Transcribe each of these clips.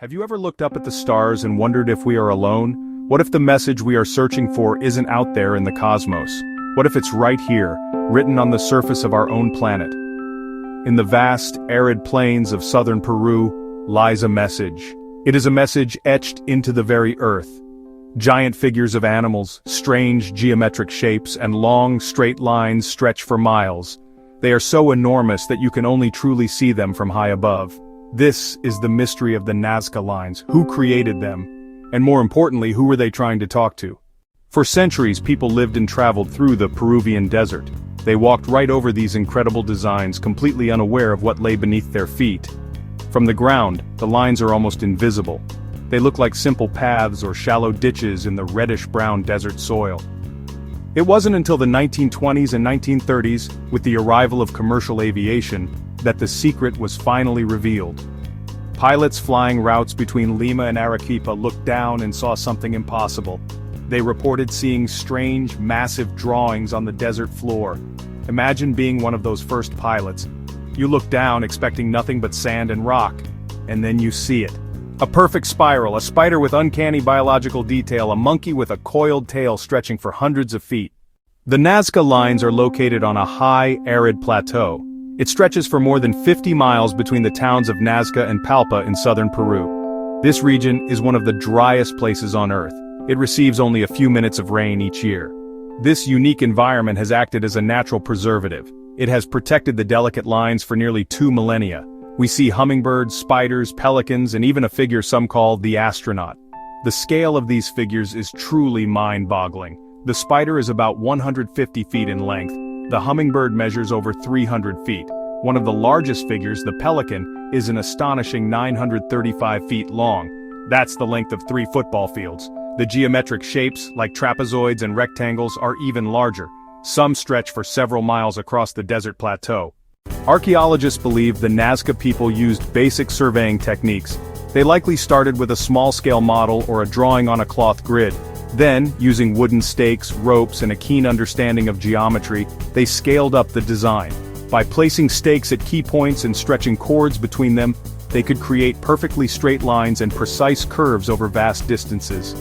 Have you ever looked up at the stars and wondered if we are alone? What if the message we are searching for isn't out there in the cosmos? What if it's right here, written on the surface of our own planet? In the vast, arid plains of southern Peru lies a message. It is a message etched into the very earth. Giant figures of animals, strange geometric shapes, and long, straight lines stretch for miles. They are so enormous that you can only truly see them from high above. This is the mystery of the Nazca Lines. Who created them? And more importantly, who were they trying to talk to? For centuries, people lived and traveled through the Peruvian desert. They walked right over these incredible designs, completely unaware of what lay beneath their feet. From the ground, the lines are almost invisible. They look like simple paths or shallow ditches in the reddish-brown desert soil. It wasn't until the 1920s and 1930s, with the arrival of commercial aviation, that the secret was finally revealed. Pilots flying routes between Lima and Arequipa looked down and saw something impossible. They reported seeing strange, massive drawings on the desert floor. Imagine being one of those first pilots. You look down expecting nothing but sand and rock, and then you see it. A perfect spiral, a spider with uncanny biological detail, a monkey with a coiled tail stretching for hundreds of feet. The Nazca Lines are located on a high, arid plateau. It stretches for more than 50 miles between the towns of Nazca and Palpa in southern Peru. This region is one of the driest places on Earth. It receives only a few minutes of rain each year. This unique environment has acted as a natural preservative. It has protected the delicate lines for nearly 2 millennia. We see hummingbirds, spiders, pelicans, and even a figure some call the astronaut. The scale of these figures is truly mind-boggling. The spider is about 150 feet in length. The hummingbird measures over 300 feet. One of the largest figures, the pelican, is an astonishing 935 feet long. That's the length of 3 football fields. The geometric shapes, like trapezoids and rectangles, are even larger. Some stretch for several miles across the desert plateau. Archaeologists believe the Nazca people used basic surveying techniques. They likely started with a small-scale model or a drawing on a cloth grid. Then, using wooden stakes, ropes, and a keen understanding of geometry, they scaled up the design. By placing stakes at key points and stretching cords between them, they could create perfectly straight lines and precise curves over vast distances.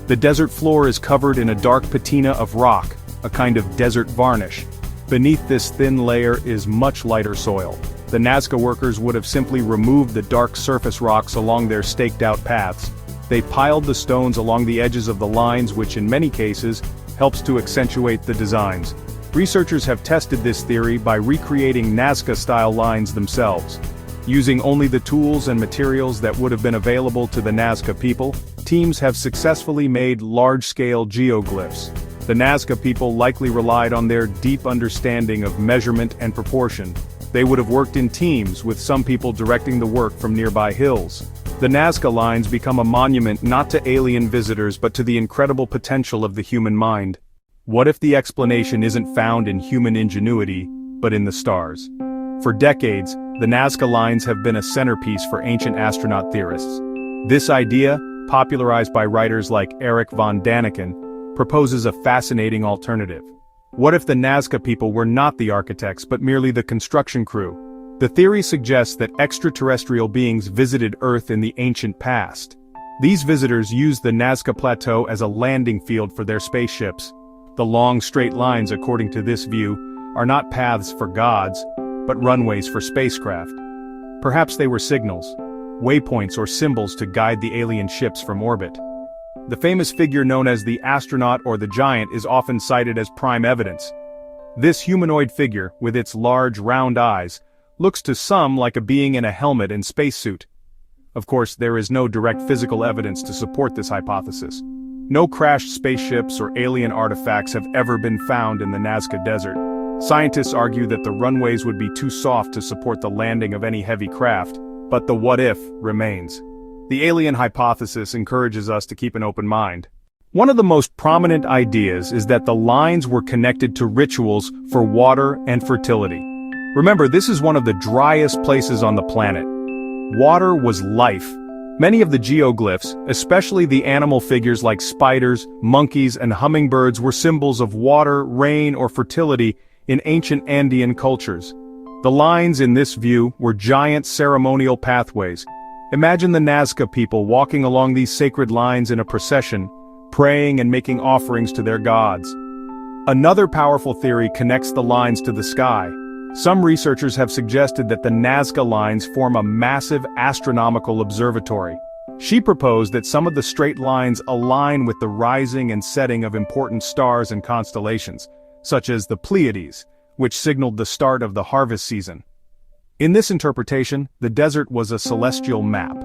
The desert floor is covered in a dark patina of rock, a kind of desert varnish. Beneath this thin layer is much lighter soil. The Nazca workers would have simply removed the dark surface rocks along their staked-out paths. They piled the stones along the edges of the lines, which in many cases, helps to accentuate the designs. Researchers have tested this theory by recreating Nazca-style lines themselves. Using only the tools and materials that would have been available to the Nazca people, teams have successfully made large-scale geoglyphs. The Nazca people likely relied on their deep understanding of measurement and proportion. They would have worked in teams, with some people directing the work from nearby hills. The Nazca Lines become a monument not to alien visitors but to the incredible potential of the human mind. What if the explanation isn't found in human ingenuity, but in the stars? For decades, the Nazca Lines have been a centerpiece for ancient astronaut theorists. This idea, popularized by writers like Erich von Däniken, proposes a fascinating alternative. What if the Nazca people were not the architects but merely the construction crew? The theory suggests that extraterrestrial beings visited Earth in the ancient past. These visitors used the Nazca Plateau as a landing field for their spaceships. The long straight lines, according to this view, are not paths for gods, but runways for spacecraft. Perhaps they were signals, waypoints or symbols to guide the alien ships from orbit. The famous figure known as the astronaut or the giant is often cited as prime evidence. This humanoid figure, with its large round eyes, looks to some like a being in a helmet and spacesuit. Of course, there is no direct physical evidence to support this hypothesis. No crashed spaceships or alien artifacts have ever been found in the Nazca Desert. Scientists argue that the runways would be too soft to support the landing of any heavy craft, but the what-if remains. The alien hypothesis encourages us to keep an open mind. One of the most prominent ideas is that the lines were connected to rituals for water and fertility. Remember, this is one of the driest places on the planet. Water was life. Many of the geoglyphs, especially the animal figures like spiders, monkeys, and hummingbirds, were symbols of water, rain, or fertility in ancient Andean cultures. The lines in this view were giant ceremonial pathways. Imagine the Nazca people walking along these sacred lines in a procession, praying and making offerings to their gods. Another powerful theory connects the lines to the sky. Some researchers have suggested that the Nazca lines form a massive astronomical observatory. She proposed that some of the straight lines align with the rising and setting of important stars and constellations, such as the Pleiades, which signaled the start of the harvest season. In this interpretation, the desert was a celestial map.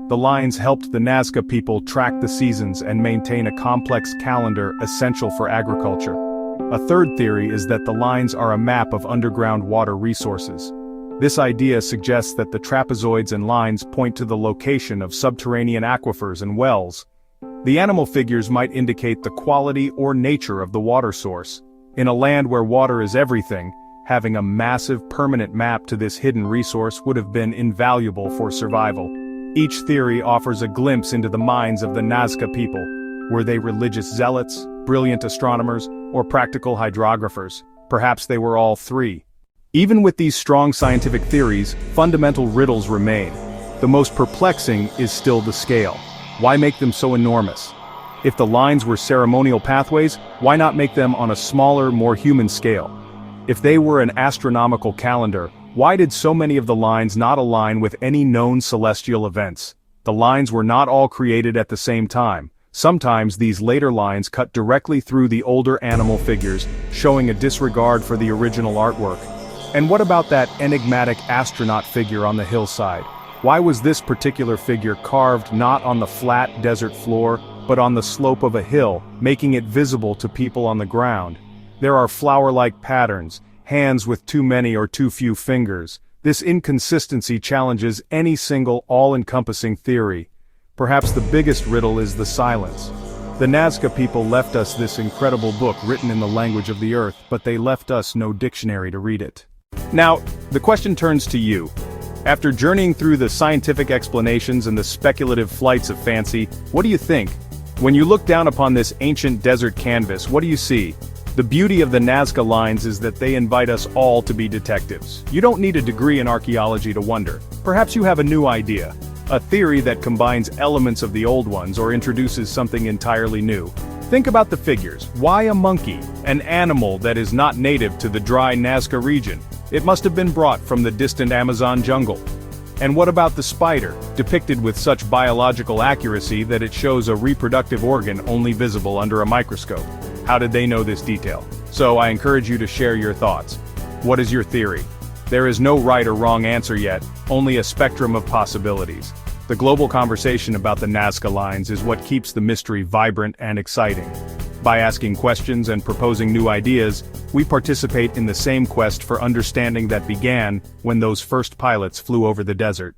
The lines helped the Nazca people track the seasons and maintain a complex calendar essential for agriculture. A third theory is that the lines are a map of underground water resources. This idea suggests that the trapezoids and lines point to the location of subterranean aquifers and wells. The animal figures might indicate the quality or nature of the water source. In a land where water is everything, having a massive permanent map to this hidden resource would have been invaluable for survival. Each theory offers a glimpse into the minds of the Nazca people. Were they religious zealots, brilliant astronomers, or practical hydrographers? Perhaps they were all three. Even with these strong scientific theories, fundamental riddles remain. The most perplexing is still the scale. Why make them so enormous? If the lines were ceremonial pathways, why not make them on a smaller, more human scale? If they were an astronomical calendar, why did so many of the lines not align with any known celestial events? The lines were not all created at the same time. Sometimes these later lines cut directly through the older animal figures, showing a disregard for the original artwork. And what about that enigmatic astronaut figure on the hillside? Why was this particular figure carved not on the flat desert floor, but on the slope of a hill, making it visible to people on the ground? There are flower-like patterns, hands with too many or too few fingers. This inconsistency challenges any single all-encompassing theory. Perhaps the biggest riddle is the silence. The Nazca people left us this incredible book written in the language of the earth, but they left us no dictionary to read it. Now, the question turns to you. After journeying through the scientific explanations and the speculative flights of fancy, what do you think? When you look down upon this ancient desert canvas, what do you see? The beauty of the Nazca lines is that they invite us all to be detectives. You don't need a degree in archaeology to wonder. Perhaps you have a new idea. A theory that combines elements of the old ones or introduces something entirely new. Think about the figures. Why a monkey? An animal that is not native to the dry Nazca region. It must have been brought from the distant Amazon jungle. And what about the spider, depicted with such biological accuracy that it shows a reproductive organ only visible under a microscope? How did they know this detail? So I encourage you to share your thoughts. What is your theory? There is no right or wrong answer yet, only a spectrum of possibilities. The global conversation about the Nazca lines is what keeps the mystery vibrant and exciting. By asking questions and proposing new ideas, we participate in the same quest for understanding that began when those first pilots flew over the desert.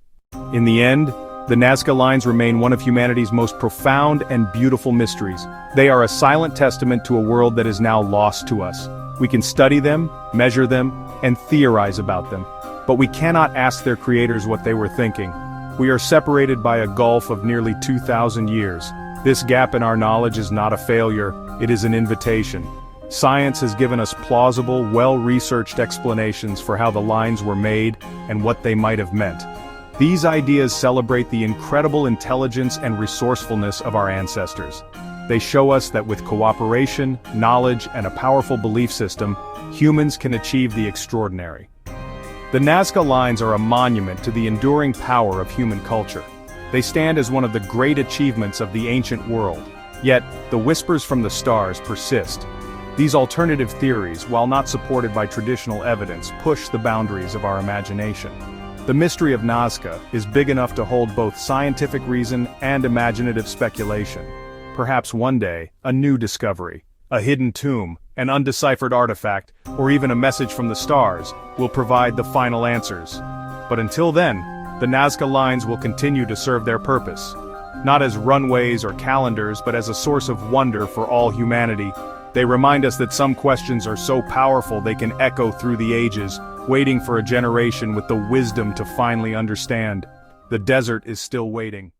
In the end, the Nazca lines remain one of humanity's most profound and beautiful mysteries. They are a silent testament to a world that is now lost to us. We can study them, measure them, and theorize about them. But we cannot ask their creators what they were thinking. We are separated by a gulf of nearly 2,000 years. This gap in our knowledge is not a failure, it is an invitation. Science has given us plausible, well-researched explanations for how the lines were made and what they might have meant. These ideas celebrate the incredible intelligence and resourcefulness of our ancestors. They show us that with cooperation, knowledge, and a powerful belief system, humans can achieve the extraordinary. The Nazca lines are a monument to the enduring power of human culture. They stand as one of the great achievements of the ancient world. Yet, the whispers from the stars persist. These alternative theories, while not supported by traditional evidence, push the boundaries of our imagination. The mystery of Nazca is big enough to hold both scientific reason and imaginative speculation. Perhaps one day, a new discovery, a hidden tomb, an undeciphered artifact, or even a message from the stars, will provide the final answers. But until then, the Nazca lines will continue to serve their purpose. Not as runways or calendars, but as a source of wonder for all humanity. They remind us that some questions are so powerful they can echo through the ages, waiting for a generation with the wisdom to finally understand. The desert is still waiting.